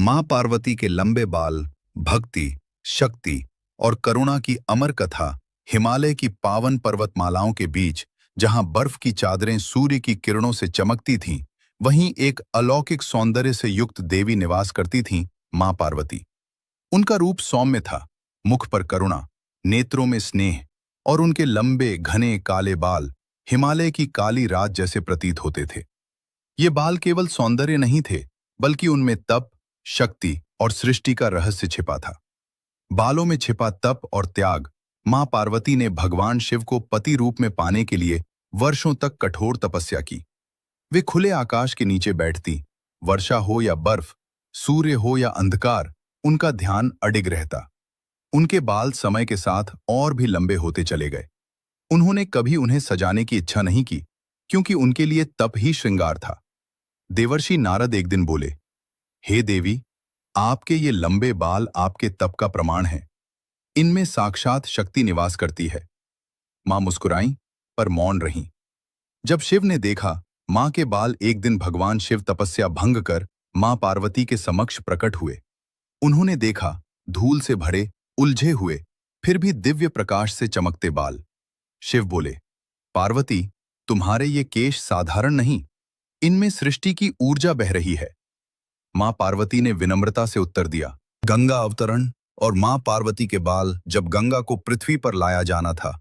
मां पार्वती के लंबे बाल, भक्ति, शक्ति और करुणा की अमर कथा हिमालय की पावन पर्वतमालाओं के बीच, जहां बर्फ की चादरें सूर्य की किरणों से चमकती थीं, वहीं एक अलौकिक सौंदर्य से युक्त देवी निवास करती थीं, मां पार्वती। उनका रूप सौम्य था, मुख पर करुणा, नेत्रों में स्नेह और उनके लंबे घने काले बाल हिमालय की काली रात जैसे प्रतीत होते थे। ये बाल केवल सौंदर्य नहीं थे, बल्कि उनमें तप, शक्ति और सृष्टि का रहस्य छिपा था। बालों में छिपा तप और त्याग। मां पार्वती ने भगवान शिव को पति रूप में पाने के लिए वर्षों तक कठोर तपस्या की। वे खुले आकाश के नीचे बैठती, वर्षा हो या बर्फ, सूर्य हो या अंधकार, उनका ध्यान अडिग रहता। उनके बाल समय के साथ और भी लंबे होते चले गए। उन्होंने कभी उन्हें सजाने की इच्छा नहीं की, क्योंकि उनके लिए तप ही श्रृंगार था। देवर्षि नारद एक दिन बोले, हे देवी, आपके ये लंबे बाल आपके तप का प्रमाण हैं। इनमें साक्षात शक्ति निवास करती है। मां मुस्कुराईं, पर मौन रहीं। जब शिव ने देखा, मां के बाल एक दिन भगवान शिव तपस्या भंग कर मां पार्वती के समक्ष प्रकट हुए। उन्होंने देखा, धूल से भरे, उलझे हुए, फिर भी दिव्य प्रकाश से चमकते बाल। शिव बोले, पार्वती, तुम्हारे ये केश साधारण नहीं, इनमें सृष्टि की ऊर्जा बह रही है। मां पार्वती ने विनम्रता से उत्तर दिया, गंगा अवतरण और मां पार्वती के बाल जब गंगा को पृथ्वी पर लाया जाना था,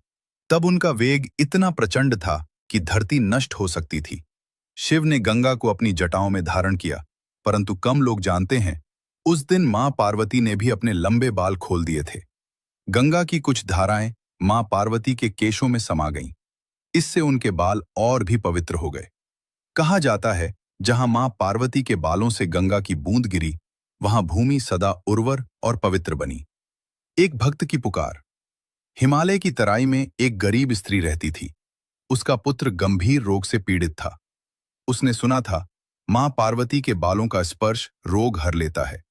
तब उनका वेग इतना प्रचंड था कि धरती नष्ट हो सकती थी। शिव ने गंगा को अपनी जटाओं में धारण किया, परंतु कम लोग जानते हैं, उस दिन मां पार्वती ने भी अपने लंबे बाल खोल दिए थे। गंगा की कुछ धाराएं मां पार्वती के केशों में समा गईं। इससे उनके बाल और भी पवित्र हो गए। कहा जाता है, जहां मां पार्वती के बालों से गंगा की बूंद गिरी, वहां भूमि सदा उर्वर और पवित्र बनी। एक भक्त की पुकार। हिमालय की तराई में एक गरीब स्त्री रहती थी। उसका पुत्र गंभीर रोग से पीड़ित था। उसने सुना था, मां पार्वती के बालों का स्पर्श रोग हर लेता है।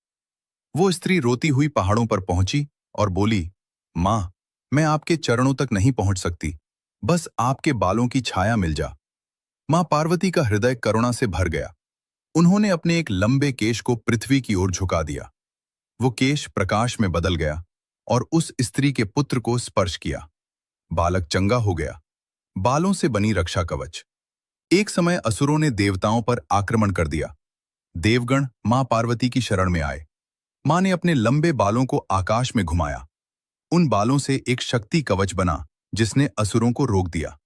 वो स्त्री रोती हुई पहाड़ों पर पहुंची और बोली, मां, मैं आपके चरणों तक नहीं पहुंच सकती, बस आपके बालों की छाया मिल जा। मां पार्वती का हृदय करुणा से भर गया। उन्होंने अपने एक लंबे केश को पृथ्वी की ओर झुका दिया। वो केश प्रकाश में बदल गया और उस स्त्री के पुत्र को स्पर्श किया। बालक चंगा हो गया। बालों से बनी रक्षा कवच। एक समय असुरों ने देवताओं पर आक्रमण कर दिया। देवगण मां पार्वती की शरण में आए। मां ने अपने लंबे बालों को आकाश में घुमाया। उन बालों से एक शक्ति कवच बना, जिसने असुरों को रोक दिया।